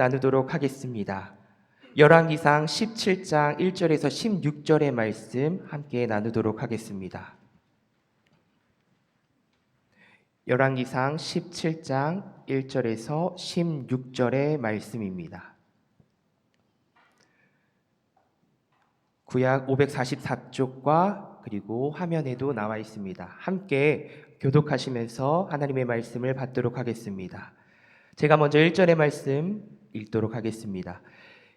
나누도록 하겠습니다. 열왕기상 17장 1절에서 16절의 말씀 함께 나누도록 하겠습니다. 열왕기상 17장 1절에서 16절의 말씀입니다. 구약 544쪽과 그리고 화면에도 나와 있습니다. 함께 교독하시면서 하나님의 말씀을 받도록 하겠습니다. 제가 먼저 1절의 말씀 읽도록 하겠습니다.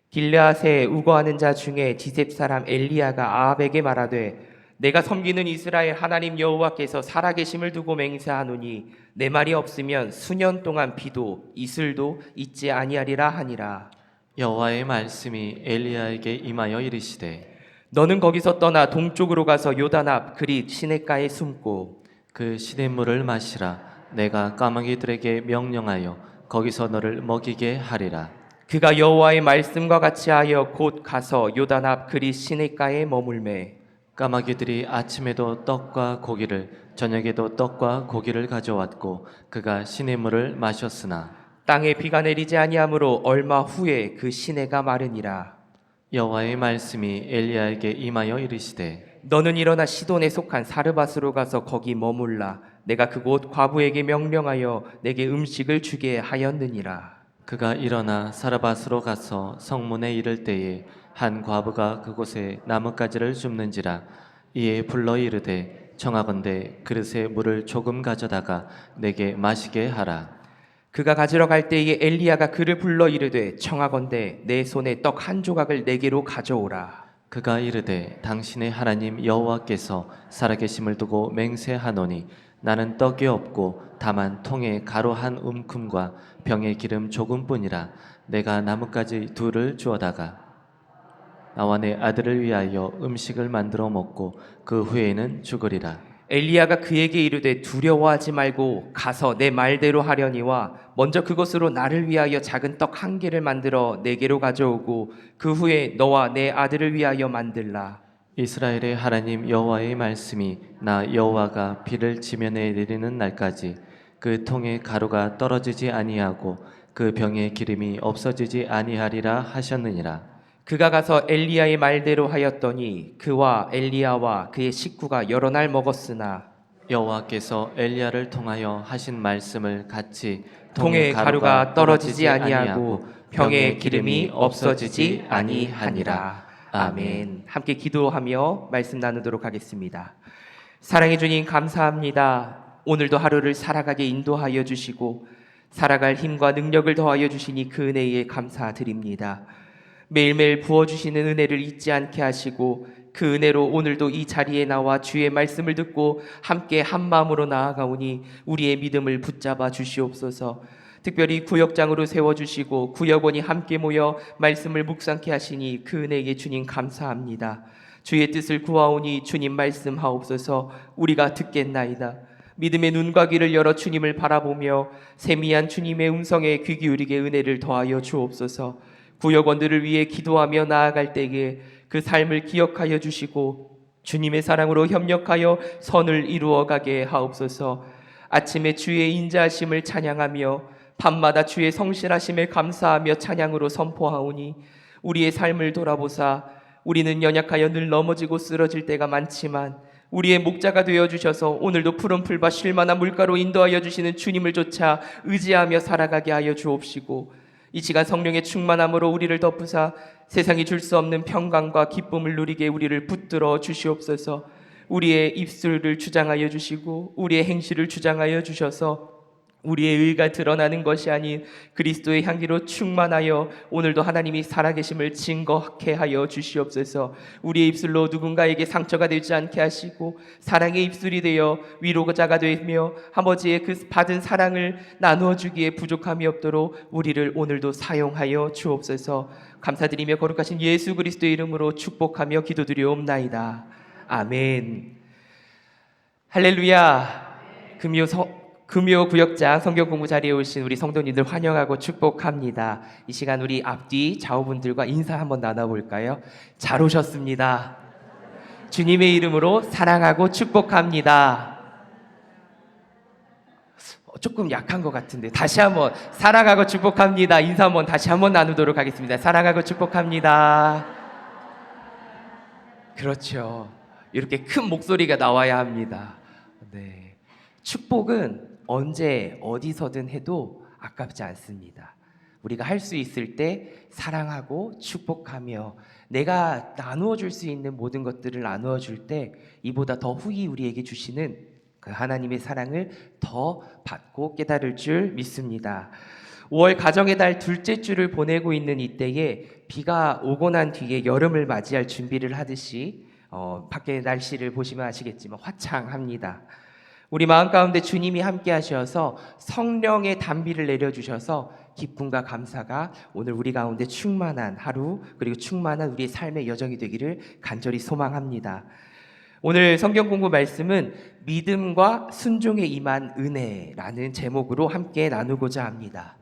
길르앗에 우거하는 자 중에 디셉 사람 엘리야가 아합에게 말하되 내가 섬기는 이스라엘 하나님 여호와께서 살아계심을 두고 맹세하노니 내 말이 없으면 수년 동안 비도 이슬도 있지 아니하리라 하니라. 여호와의 말씀이 엘리야에게 임하여 이르시되 너는 거기서 떠나 동쪽으로 가서 요단 앞 그릿 시냇가에 숨고 그 시냇물을 마시라. 내가 까마귀들에게 명령하여 거기서 너를 먹이게 하리라. 그가 여호와의 말씀과 같이 하여 곧 가서 요단 앞 그릿 시냇가에 머물매 까마귀들이 아침에도 떡과 고기를 저녁에도 떡과 고기를 가져왔고 그가 시냇물을 마셨으나 땅에 비가 내리지 아니하므로 얼마 후에 그 시내가 마르니라. 여호와의 말씀이 엘리야에게 임하여 이르시되 너는 일어나 시돈에 속한 사르밧으로 가서 거기 머물라. 내가 그곳 과부에게 명령하여 내게 음식을 주게 하였느니라. 그가 일어나 사르밧으로 가서 성문에 이를 때에 한 과부가 그곳에 나뭇가지를 줍는지라. 이에 불러 이르되 청하건대 그릇에 물을 조금 가져다가 내게 마시게 하라. 그가 가지러 갈 때에 엘리야가 그를 불러 이르되 청하건대 내 손에 떡 한 조각을 내게로 가져오라. 그가 이르되 당신의 하나님 여호와께서 살아계심을 두고 맹세하노니 나는 떡이 없고 다만 통에 가루 한 움큼과 병에 기름 조금뿐이라. 내가 나뭇가지 둘을 주어다가 나와 내 아들을 위하여 음식을 만들어 먹고 그 후에는 죽으리라. 엘리야가 그에게 이르되 두려워하지 말고 가서 내 말대로 하려니와 먼저 그것으로 나를 위하여 작은 떡 한 개를 만들어 내게로 가져오고 그 후에 너와 내 아들을 위하여 만들라. 이스라엘의 하나님 여호와의 말씀이 나 여호와가 비를 지면에 내리는 날까지 그 통에 가루가 떨어지지 아니하고 그 병에 기름이 없어지지 아니하리라 하셨느니라. 그가 가서 엘리야의 말대로 하였더니 그와 엘리야와 그의 식구가 여러 날 먹었으나 여호와께서 엘리야를 통하여 하신 말씀을 같이 통에 가루가 떨어지지 아니하고 병에 기름이 없어지지 아니하니라. 아멘. 함께 기도하며 말씀 나누도록 하겠습니다. 사랑해 주님 감사합니다. 오늘도 하루를 살아가게 인도하여 주시고 살아갈 힘과 능력을 더하여 주시니 그 은혜에 감사드립니다. 매일매일 부어주시는 은혜를 잊지 않게 하시고 그 은혜로 오늘도 이 자리에 나와 주의 말씀을 듣고 함께 한마음으로 나아가오니 우리의 믿음을 붙잡아 주시옵소서. 특별히 구역장으로 세워주시고 구역원이 함께 모여 말씀을 묵상케 하시니 그 은혜에 주님 감사합니다. 주의 뜻을 구하오니 주님 말씀하옵소서. 우리가 듣겠나이다. 믿음의 눈과 귀를 열어 주님을 바라보며 세미한 주님의 음성에 귀 기울이게 은혜를 더하여 주옵소서. 구역원들을 위해 기도하며 나아갈 때에 그 삶을 기억하여 주시고 주님의 사랑으로 협력하여 선을 이루어가게 하옵소서. 아침에 주의 인자하심을 찬양하며 밤마다 주의 성실하심을 감사하며 찬양으로 선포하오니 우리의 삶을 돌아보사 우리는 연약하여 늘 넘어지고 쓰러질 때가 많지만 우리의 목자가 되어주셔서 오늘도 푸른 풀과 쉴만한 물가로 인도하여 주시는 주님을 쫓아 의지하며 살아가게 하여 주옵시고 이 시간 성령의 충만함으로 우리를 덮으사 세상이 줄 수 없는 평강과 기쁨을 누리게 우리를 붙들어 주시옵소서. 우리의 입술을 주장하여 주시고 우리의 행실을 주장하여 주셔서 우리의 의가 드러나는 것이 아닌 그리스도의 향기로 충만하여 오늘도 하나님이 살아계심을 증거하게 하여 주시옵소서. 우리의 입술로 누군가에게 상처가 되지 않게 하시고 사랑의 입술이 되어 위로자가 되며 아버지의 그 받은 사랑을 나누어 주기에 부족함이 없도록 우리를 오늘도 사용하여 주옵소서. 감사드리며 거룩하신 예수 그리스도의 이름으로 축복하며 기도드리옵나이다. 아멘. 할렐루야. 금요 구역장 성경 공부 자리에 오신 우리 성도님들 환영하고 축복합니다. 이 시간 우리 앞뒤 좌우분들과 인사 한번 나눠볼까요? 잘 오셨습니다. 주님의 이름으로 사랑하고 축복합니다. 조금 약한 것 같은데 다시 한번 사랑하고 축복합니다. 인사 한번 다시 한번 나누도록 하겠습니다. 사랑하고 축복합니다. 그렇죠. 이렇게 큰 목소리가 나와야 합니다. 네. 축복은 언제 어디서든 해도 아깝지 않습니다. 우리가 할 수 있을 때 사랑하고 축복하며 내가 나누어 줄 수 있는 모든 것들을 나누어 줄 때 이보다 더 후히 우리에게 주시는 그 하나님의 사랑을 더 받고 깨달을 줄 믿습니다. 5월 가정의 달 둘째 주를 보내고 있는 이때에 비가 오고 난 뒤에 여름을 맞이할 준비를 하듯이 밖의 날씨를 보시면 아시겠지만 화창합니다. 우리 마음 가운데 주님이 함께 하셔서 성령의 단비를 내려주셔서 기쁨과 감사가 오늘 우리 가운데 충만한 하루 그리고 충만한 우리의 삶의 여정이 되기를 간절히 소망합니다. 오늘 성경 공부 말씀은 믿음과 순종에 임한 은혜라는 제목으로 함께 나누고자 합니다.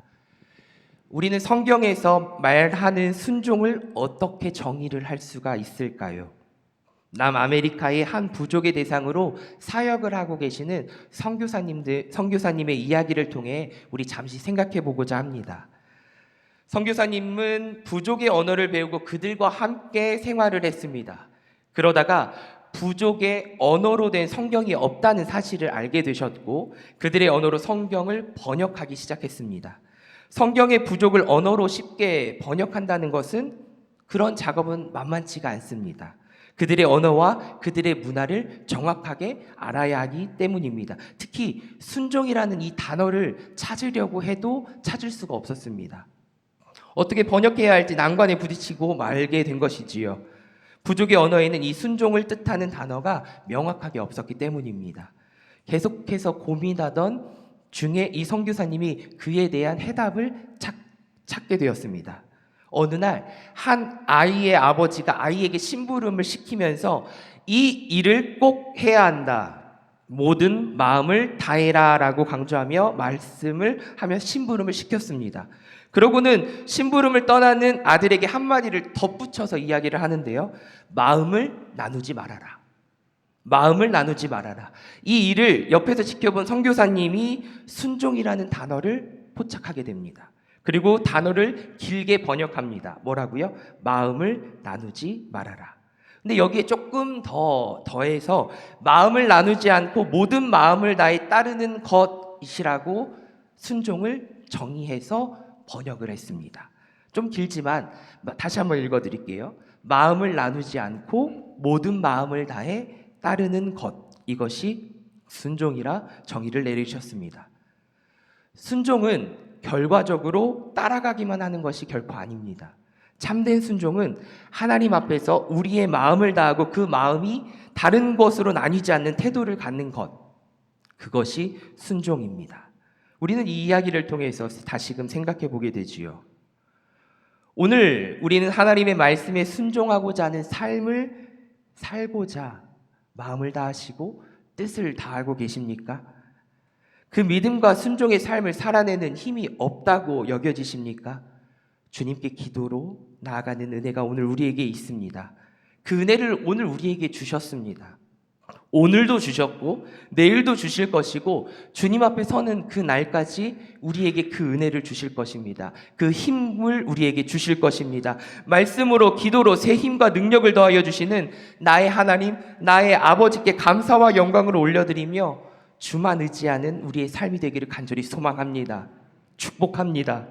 우리는 성경에서 말하는 순종을 어떻게 정의를 할 수가 있을까요? 남아메리카의 한 부족의 대상으로 사역을 하고 계시는 선교사님의 이야기를 통해 우리 잠시 생각해 보고자 합니다. 선교사님은 부족의 언어를 배우고 그들과 함께 생활을 했습니다. 그러다가 부족의 언어로 된 성경이 없다는 사실을 알게 되셨고 그들의 언어로 성경을 번역하기 시작했습니다. 성경의 부족을 언어로 쉽게 번역한다는 것은 그런 작업은 만만치가 않습니다. 그들의 언어와 그들의 문화를 정확하게 알아야 하기 때문입니다. 특히 순종이라는 이 단어를 찾으려고 해도 찾을 수가 없었습니다. 어떻게 번역해야 할지 난관에 부딪히고 말게 된 것이지요. 부족의 언어에는 이 순종을 뜻하는 단어가 명확하게 없었기 때문입니다. 계속해서 고민하던 중에 이 선교사님이 그에 대한 해답을 찾게 되었습니다. 어느 날 한 아이의 아버지가 아이에게 심부름을 시키면서 이 일을 꼭 해야 한다. 모든 마음을 다해라 라고 강조하며 말씀을 하며 심부름을 시켰습니다. 그러고는 심부름을 떠나는 아들에게 한마디를 덧붙여서 이야기를 하는데요. 마음을 나누지 말아라. 마음을 나누지 말아라. 이 일을 옆에서 지켜본 선교사님이 순종이라는 단어를 포착하게 됩니다. 그리고 단어를 길게 번역합니다. 뭐라고요? 마음을 나누지 말아라. 근데 여기에 조금 더해서 마음을 나누지 않고 모든 마음을 다해 따르는 것이라고 순종을 정의해서 번역을 했습니다. 좀 길지만 다시 한번 읽어드릴게요. 마음을 나누지 않고 모든 마음을 다해 따르는 것, 이것이 순종이라 정의를 내리셨습니다. 순종은 결과적으로 따라가기만 하는 것이 결코 아닙니다. 참된 순종은 하나님 앞에서 우리의 마음을 다하고 그 마음이 다른 것으로 나뉘지 않는 태도를 갖는 것, 그것이 순종입니다. 우리는 이 이야기를 통해서 다시금 생각해 보게 되지요. 오늘 우리는 하나님의 말씀에 순종하고자 하는 삶을 살고자 마음을 다하시고 뜻을 다하고 계십니까? 그 믿음과 순종의 삶을 살아내는 힘이 없다고 여겨지십니까? 주님께 기도로 나아가는 은혜가 오늘 우리에게 있습니다. 그 은혜를 오늘 우리에게 주셨습니다. 오늘도 주셨고 내일도 주실 것이고 주님 앞에 서는 그 날까지 우리에게 그 은혜를 주실 것입니다. 그 힘을 우리에게 주실 것입니다. 말씀으로 기도로 새 힘과 능력을 더하여 주시는 나의 하나님, 나의 아버지께 감사와 영광을 올려드리며 주만 의지하는 우리의 삶이 되기를 간절히 소망합니다. 축복합니다.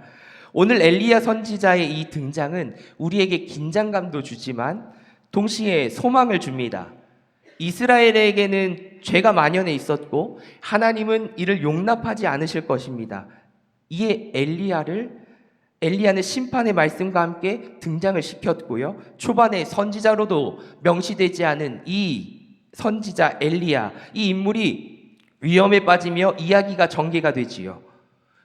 오늘 엘리야 선지자의 이 등장은 우리에게 긴장감도 주지만 동시에 소망을 줍니다. 이스라엘에게는 죄가 만연해 있었고 하나님은 이를 용납하지 않으실 것입니다. 이에 엘리야는 심판의 말씀과 함께 등장을 시켰고요. 초반에 선지자로도 명시되지 않은 이 선지자 엘리야, 이 인물이 위험에 빠지며 이야기가 전개가 되지요.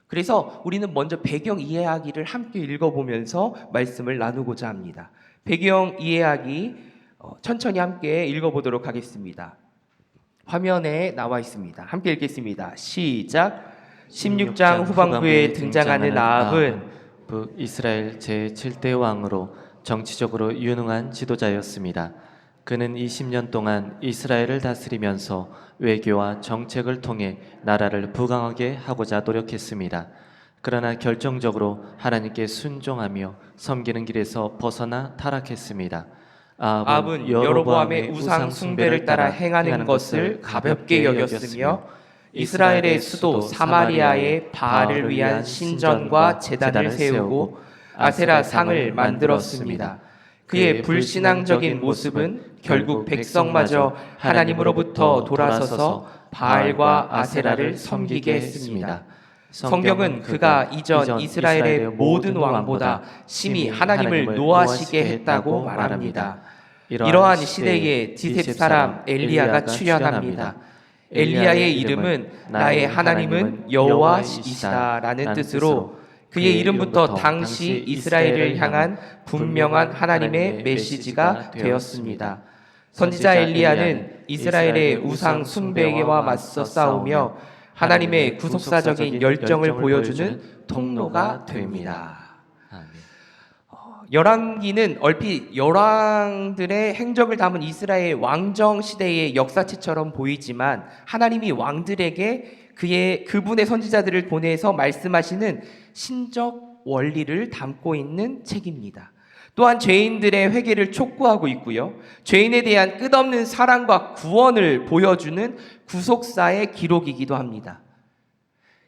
그래서 우리는 먼저 배경 이해하기를 함께 읽어보면서 말씀을 나누고자 합니다. 배경 이해하기 천천히 함께 읽어보도록 하겠습니다. 화면에 나와 있습니다. 함께 읽겠습니다. 시작. 16장 후반부에 등장하는 아합은 북이스라엘 제7대 왕으로 정치적으로 유능한 지도자였습니다. 그는 20년 동안 이스라엘을 다스리면서 외교와 정책을 통해 나라를 부강하게 하고자 노력했습니다. 그러나 결정적으로 하나님께 순종하며 섬기는 길에서 벗어나 타락했습니다. 아합은 여로보암의 우상 숭배를 따라 행하는 것을 가볍게 여겼으며 이스라엘의 수도 사마리아에 바알을 위한 신전과 제단을 세우고 아세라 상을 만들었습니다. 그의 불신앙적인 모습은 결국 백성마저 하나님으로부터 돌아서서 바알과 아세라를 섬기게 했습니다. 성경은 그가 이전 이스라엘의 모든 왕보다 심히 하나님을 노하시게 했다고 말합니다. 이러한 시대에 디셉 사람 엘리야가 출현합니다. 엘리야의 이름은 나의 하나님은 여호와이시다라는 뜻으로 그의 이름부터 당시 이스라엘을 향한 분명한 하나님의 메시지가 되었습니다. 선지자 엘리야는 이스라엘의 우상 숭배와 맞서 싸우며 하나님의 구속사적인 열정을 보여주는 통로가 됩니다. 열왕기는 얼핏 열왕들의 행적을 담은 이스라엘 왕정 시대의 역사책처럼 보이지만 하나님이 왕들에게 그분의 선지자들을 보내서 말씀하시는 신적 원리를 담고 있는 책입니다. 또한 죄인들의 회개를 촉구하고 있고요. 죄인에 대한 끝없는 사랑과 구원을 보여주는 구속사의 기록이기도 합니다.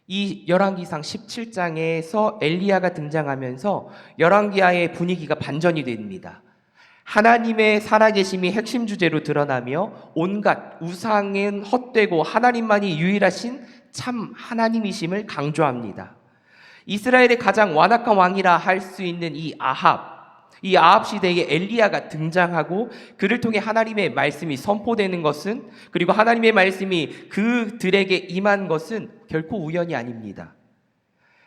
이 열왕기상 17장에서 엘리야가 등장하면서 열왕기하의 분위기가 반전이 됩니다. 하나님의 살아계심이 핵심 주제로 드러나며 온갖 우상은 헛되고 하나님만이 유일하신 참 하나님이심을 강조합니다. 이스라엘의 가장 완악한 왕이라 할 수 있는 이 아합 시대에 엘리야가 등장하고 그를 통해 하나님의 말씀이 선포되는 것은, 그리고 하나님의 말씀이 그들에게 임한 것은 결코 우연이 아닙니다.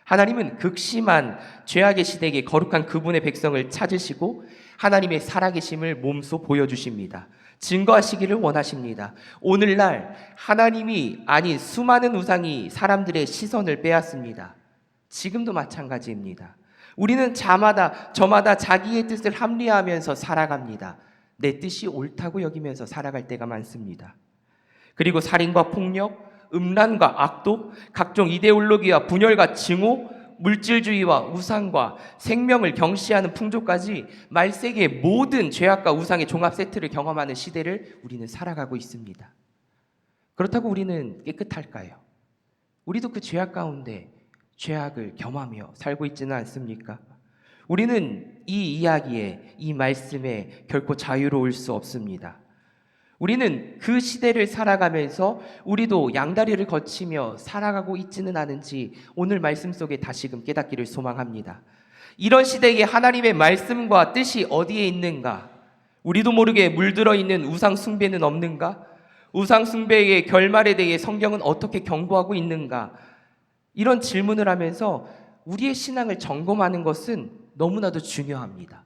하나님은 극심한 죄악의 시대에 거룩한 그분의 백성을 찾으시고 하나님의 살아계심을 몸소 보여주십니다. 증거하시기를 원하십니다. 오늘날 하나님이 아닌 수많은 우상이 사람들의 시선을 빼앗습니다. 지금도 마찬가지입니다. 우리는 저마다 자기의 뜻을 합리화하면서 살아갑니다. 내 뜻이 옳다고 여기면서 살아갈 때가 많습니다. 그리고 살인과 폭력, 음란과 악독, 각종 이데올로기와 분열과 증오, 물질주의와 우상과 생명을 경시하는 풍조까지 말세계의 모든 죄악과 우상의 종합 세트를 경험하는 시대를 우리는 살아가고 있습니다. 그렇다고 우리는 깨끗할까요? 우리도 그 죄악 가운데 죄악을 겸하며 살고 있지는 않습니까? 우리는 이 이야기에, 이 말씀에 결코 자유로울 수 없습니다. 우리는 그 시대를 살아가면서 우리도 양다리를 거치며 살아가고 있지는 않은지 오늘 말씀 속에 다시금 깨닫기를 소망합니다. 이런 시대에 하나님의 말씀과 뜻이 어디에 있는가? 우리도 모르게 물들어 있는 우상 숭배는 없는가? 우상 숭배의 결말에 대해 성경은 어떻게 경고하고 있는가? 이런 질문을 하면서 우리의 신앙을 점검하는 것은 너무나도 중요합니다.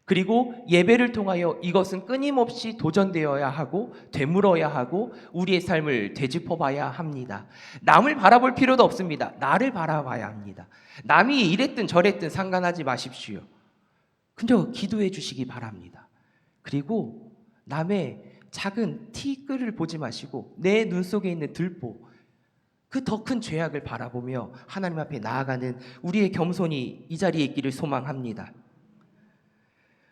그리고 예배를 통하여 이것은 끊임없이 도전되어야 하고 되물어야 하고 우리의 삶을 되짚어봐야 합니다. 남을 바라볼 필요도 없습니다. 나를 바라봐야 합니다. 남이 이랬든 저랬든 상관하지 마십시오. 그저 기도해 주시기 바랍니다. 그리고 남의 작은 티끌을 보지 마시고 내 눈 속에 있는 들보, 그 더 큰 죄악을 바라보며 하나님 앞에 나아가는 우리의 겸손이 이 자리에 있기를 소망합니다.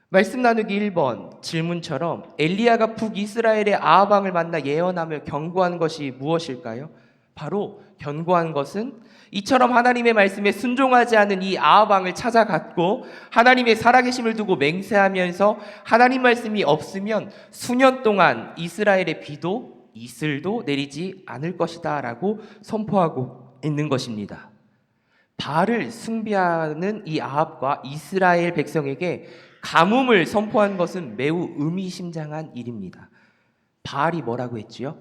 말씀 나누기 1번 질문처럼 엘리야가 북이스라엘의 아합 왕을 만나 예언하며 경고한 것이 무엇일까요? 바로 경고한 것은 이처럼 하나님의 말씀에 순종하지 않은 이 아합 왕을 찾아갔고 하나님의 살아계심을 두고 맹세하면서 하나님 말씀이 없으면 수년 동안 이스라엘의 비도 이슬도 내리지 않을 것이다 라고 선포하고 있는 것입니다. 바알을 숭배하는 이 아합과 이스라엘 백성에게 가뭄을 선포한 것은 매우 의미심장한 일입니다. 바알이 뭐라고 했지요?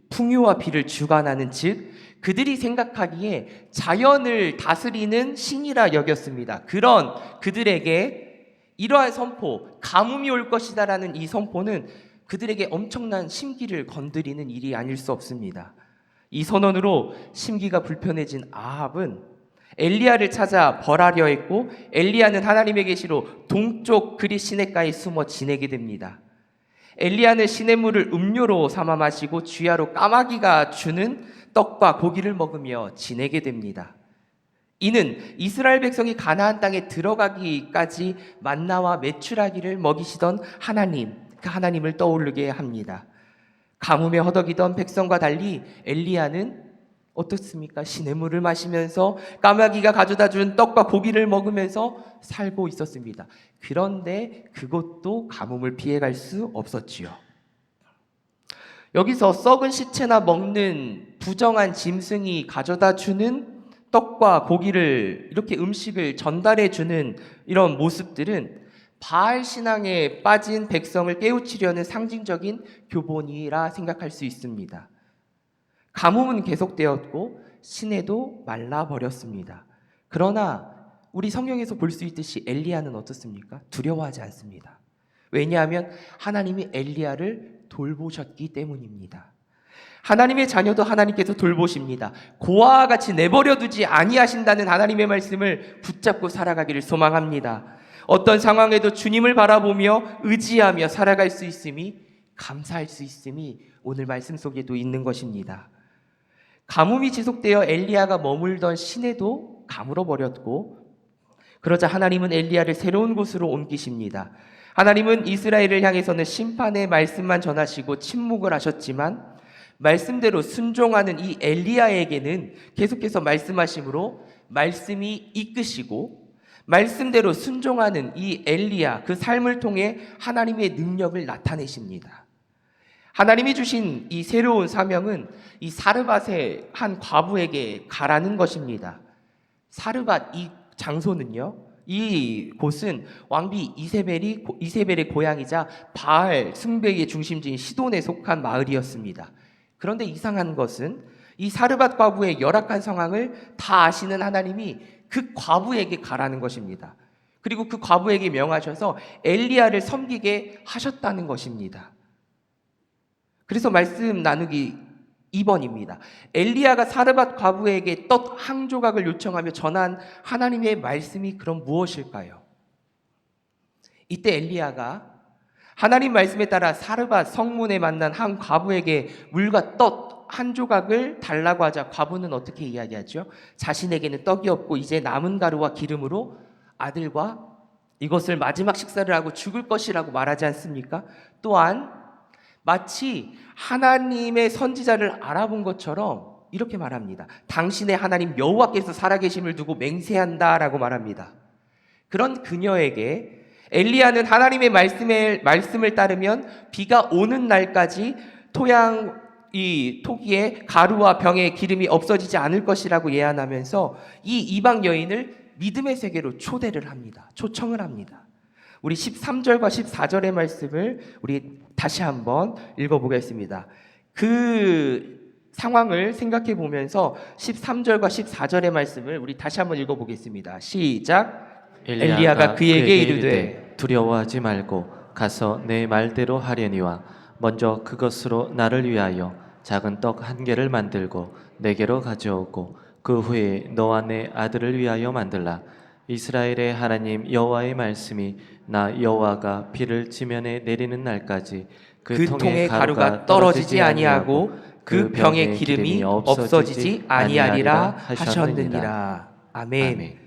풍요와 비를 주관하는, 즉 그들이 생각하기에 자연을 다스리는 신이라 여겼습니다. 그런 그들에게 이러한 선포, 가뭄이 올 것이다라는 이 선포는 그들에게 엄청난 심기를 건드리는 일이 아닐 수 없습니다. 이 선언으로 심기가 불편해진 아합은 엘리야를 찾아 벌하려 했고 엘리야는 하나님의 계시로 동쪽 그릿 시내가에 숨어 지내게 됩니다. 엘리야는 시냇물을 음료로 삼아 마시고 주야로 까마귀가 주는 떡과 고기를 먹으며 지내게 됩니다. 이는 이스라엘 백성이 가나안 땅에 들어가기까지 만나와 메추라기를 먹이시던 하나님, 그 하나님을 떠오르게 합니다. 가뭄에 허덕이던 백성과 달리 엘리야는 어떻습니까? 시냇물을 마시면서 까마귀가 가져다 준 떡과 고기를 먹으면서 살고 있었습니다. 그런데 그것도 가뭄을 피해갈 수 없었지요. 여기서 썩은 시체나 먹는 부정한 짐승이 가져다 주는 떡과 고기를 이렇게 음식을 전달해 주는 이런 모습들은 바알 신앙에 빠진 백성을 깨우치려는 상징적인 교본이라 생각할 수 있습니다. 가뭄은 계속되었고 시내도 말라버렸습니다. 그러나 우리 성경에서 볼 수 있듯이 엘리야는 어떻습니까? 두려워하지 않습니다. 왜냐하면 하나님이 엘리야를 돌보셨기 때문입니다. 하나님의 자녀도 하나님께서 돌보십니다. 고아와 같이 내버려 두지 아니하신다는 하나님의 말씀을 붙잡고 살아가기를 소망합니다. 어떤 상황에도 주님을 바라보며 의지하며 살아갈 수 있음이, 감사할 수 있음이 오늘 말씀 속에도 있는 것입니다. 가뭄이 지속되어 엘리야가 머물던 시내도 가물어 버렸고, 그러자 하나님은 엘리야를 새로운 곳으로 옮기십니다. 하나님은 이스라엘을 향해서는 심판의 말씀만 전하시고 침묵을 하셨지만 말씀대로 순종하는 이 엘리야에게는 계속해서 말씀하심으로 말씀이 이끄시고, 말씀대로 순종하는 이 엘리야, 그 삶을 통해 하나님의 능력을 나타내십니다. 하나님이 주신 이 새로운 사명은 이 사르밧의 한 과부에게 가라는 것입니다. 사르밧 이 장소는요, 이 곳은 왕비 이세벨의 고향이자 바알 숭배의 중심지인 시돈에 속한 마을이었습니다. 그런데 이상한 것은 이 사르밧 과부의 열악한 상황을 다 아시는 하나님이 그 과부에게 가라는 것입니다. 그리고 그 과부에게 명하셔서 엘리야를 섬기게 하셨다는 것입니다. 그래서 말씀 나누기 2번입니다. 엘리야가 사르밧 과부에게 떡 한 조각을 요청하며 전한 하나님의 말씀이 그럼 무엇일까요? 이때 엘리야가 하나님 말씀에 따라 사르밧 성문에 만난 한 과부에게 물과 떡 한 조각을 달라고 하자 과부는 어떻게 이야기하죠? 자신에게는 떡이 없고 이제 남은 가루와 기름으로 아들과 이것을 마지막 식사를 하고 죽을 것이라고 말하지 않습니까? 또한 마치 하나님의 선지자를 알아본 것처럼 이렇게 말합니다. 당신의 하나님 여호와께서 살아계심을 두고 맹세한다라고 말합니다. 그런 그녀에게 엘리야는 하나님의 말씀을 따르면 비가 오는 날까지 토기에 가루와 병에 기름이 없어지지 않을 것이라고 예언하면서 이 이방 여인을 믿음의 세계로 초청을 합니다. 우리 13절과 14절의 말씀을 우리 다시 한번 읽어보겠습니다. 그 상황을 생각해 보면서 13절과 14절의 말씀을 우리 다시 한번 읽어보겠습니다. 시작. 엘리야가 그에게 이르되 두려워하지 말고 가서 내 말대로 하려니와 먼저 그것으로 나를 위하여 작은 떡 한 개를 만들고 내게로 가져오고 그 후에 너와 내 아들을 위하여 만들라. 이스라엘의 하나님 여호와의 말씀이 나 여호와가 비를 지면에 내리는 날까지 그 통에 가루가 떨어지지 아니하고 그 병에 기름이 없어지지 아니하리라 하셨느니라. 아멘.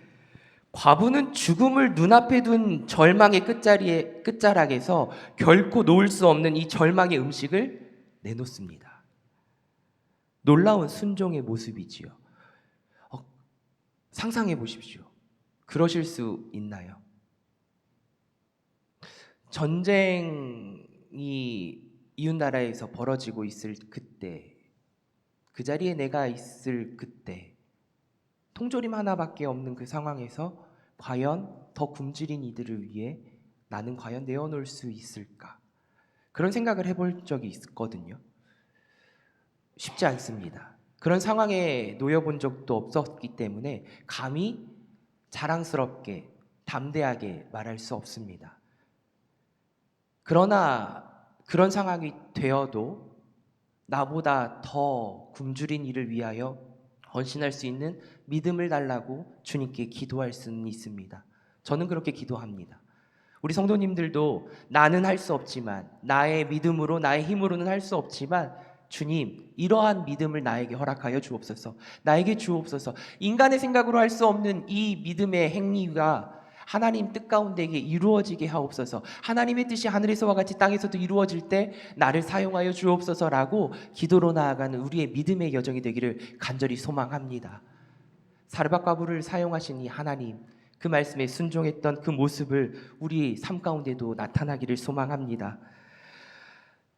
과부는 죽음을 눈앞에 둔 절망의 끝자락에서 결코 놓을 수 없는 이 절망의 음식을 내놓습니다. 놀라운 순종의 모습이지요. 상상해 보십시오. 그러실 수 있나요? 전쟁이 이웃나라에서 벌어지고 있을 그때, 그 자리에 내가 있을 그때, 통조림 하나밖에 없는 그 상황에서 과연 더 굶주린 이들을 위해 나는 과연 내어놓을 수 있을까? 그런 생각을 해볼 적이 있거든요. 쉽지 않습니다. 그런 상황에 놓여본 적도 없었기 때문에 감히 자랑스럽게 담대하게 말할 수 없습니다. 그러나 그런 상황이 되어도 나보다 더 굶주린 이를 위하여 헌신할 수 있는 믿음을 달라고 주님께 기도할 수는 있습니다. 저는 그렇게 기도합니다. 우리 성도님들도 나는 할 수 없지만, 나의 믿음으로 나의 힘으로는 할 수 없지만 주님, 이러한 믿음을 나에게 허락하여 주옵소서. 나에게 주옵소서. 인간의 생각으로 할 수 없는 이 믿음의 행위가 하나님 뜻 가운데 이루어지게 하옵소서. 하나님의 뜻이 하늘에서와 같이 땅에서도 이루어질 때 나를 사용하여 주옵소서라고 기도로 나아가는 우리의 믿음의 여정이 되기를 간절히 소망합니다. 사르밧 과부를 사용하신 이 하나님, 그 말씀에 순종했던 그 모습을 우리 삶 가운데도 나타나기를 소망합니다.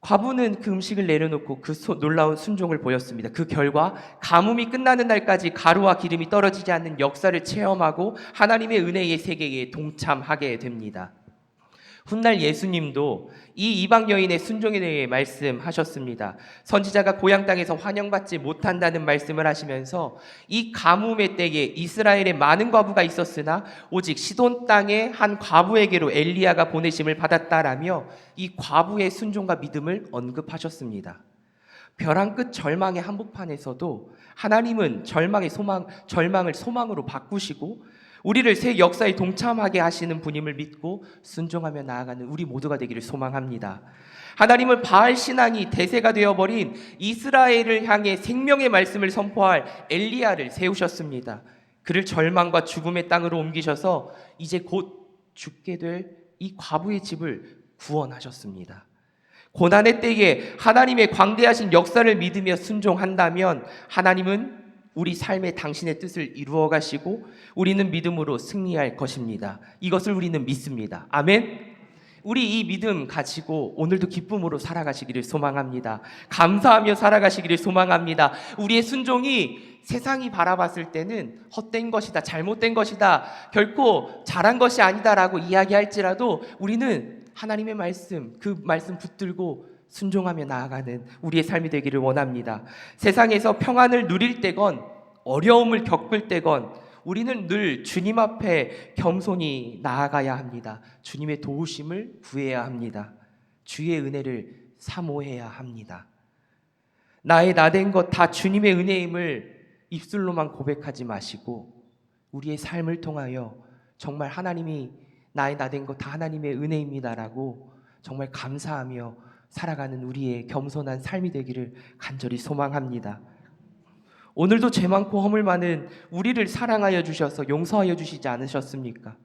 과부는 그 음식을 내려놓고 그 놀라운 순종을 보였습니다. 그 결과 가뭄이 끝나는 날까지 가루와 기름이 떨어지지 않는 역사를 체험하고 하나님의 은혜의 세계에 동참하게 됩니다. 훗날 예수님도 이 이방 여인의 순종에 대해 말씀하셨습니다. 선지자가 고향 땅에서 환영받지 못한다는 말씀을 하시면서 이 가뭄의 때에 이스라엘에 많은 과부가 있었으나 오직 시돈 땅의 한 과부에게로 엘리야가 보내심을 받았다라며 이 과부의 순종과 믿음을 언급하셨습니다. 벼랑 끝 절망의 한복판에서도 하나님은 절망을 소망으로 바꾸시고 우리를 새 역사에 동참하게 하시는 분임을 믿고 순종하며 나아가는 우리 모두가 되기를 소망합니다. 하나님은 바알 신앙이 대세가 되어버린 이스라엘을 향해 생명의 말씀을 선포할 엘리야를 세우셨습니다. 그를 절망과 죽음의 땅으로 옮기셔서 이제 곧 죽게 될 이 과부의 집을 구원하셨습니다. 고난의 때에 하나님의 광대하신 역사를 믿으며 순종한다면 하나님은 우리 삶에 당신의 뜻을 이루어 가시고 우리는 믿음으로 승리할 것입니다. 이것을 우리는 믿습니다. 아멘. 우리 이 믿음 가지고 오늘도 기쁨으로 살아가시기를 소망합니다. 감사하며 살아가시기를 소망합니다. 우리의 순종이 세상이 바라봤을 때는 헛된 것이다, 잘못된 것이다, 결코 잘한 것이 아니다라고 이야기할지라도 우리는 하나님의 말씀, 그 말씀 붙들고 순종하며 나아가는 우리의 삶이 되기를 원합니다. 세상에서 평안을 누릴 때건 어려움을 겪을 때건 우리는 늘 주님 앞에 겸손히 나아가야 합니다. 주님의 도우심을 구해야 합니다. 주의 은혜를 사모해야 합니다. 나의 나된 것 다 주님의 은혜임을 입술로만 고백하지 마시고 우리의 삶을 통하여 정말 하나님이 나의 나된 것 다 하나님의 은혜입니다라고 정말 감사하며 살아가는 우리의 겸손한 삶이 되기를 간절히 소망합니다. 오늘도 죄 많고 허물 많은 우리를 사랑하여 주셔서 용서하여 주시지 않으셨습니까?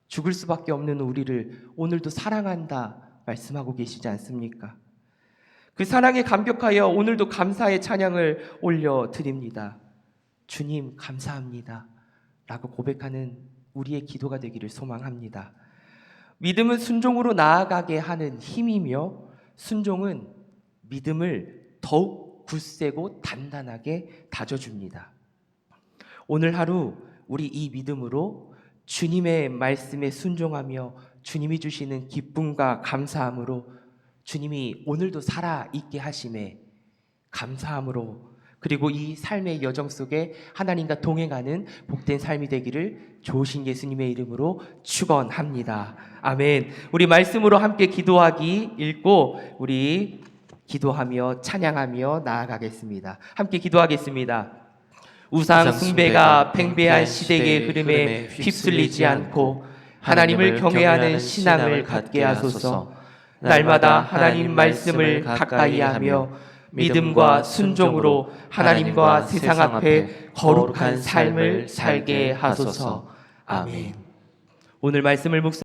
죽을 수밖에 없는 우리를 오늘도 사랑한다 말씀하고 계시지 않습니까? 그 사랑에 감격하여 오늘도 감사의 찬양을 올려드립니다. 주님 감사합니다 라고 고백하는 우리의 기도가 되기를 소망합니다. 믿음은 순종으로 나아가게 하는 힘이며 순종은 믿음을 더욱 굳세고 단단하게 다져줍니다. 오늘 하루 우리 이 믿음으로 주님의 말씀에 순종하며 주님이 주시는 기쁨과 감사함으로 주님이 오늘도 살아있게 하심에 감사함으로 그리고 이 삶의 여정 속에 하나님과 동행하는 복된 삶이 되기를 좋으신 예수님의 이름으로 축원합니다. 아멘. 우리 말씀으로 함께 기도하기 읽고 우리 기도하며 찬양하며 나아가겠습니다. 함께 기도하겠습니다. 우상 숭배가 팽배한 시대의 흐름에 휩쓸리지 않고 하나님을 경외하는 신앙을 갖게 하소서. 날마다 하나님 말씀을 가까이 하며 믿음과 순종으로 하나님과 세상 앞에 거룩한 삶을 살게 하소서. 아멘. 오늘 말씀을 묵상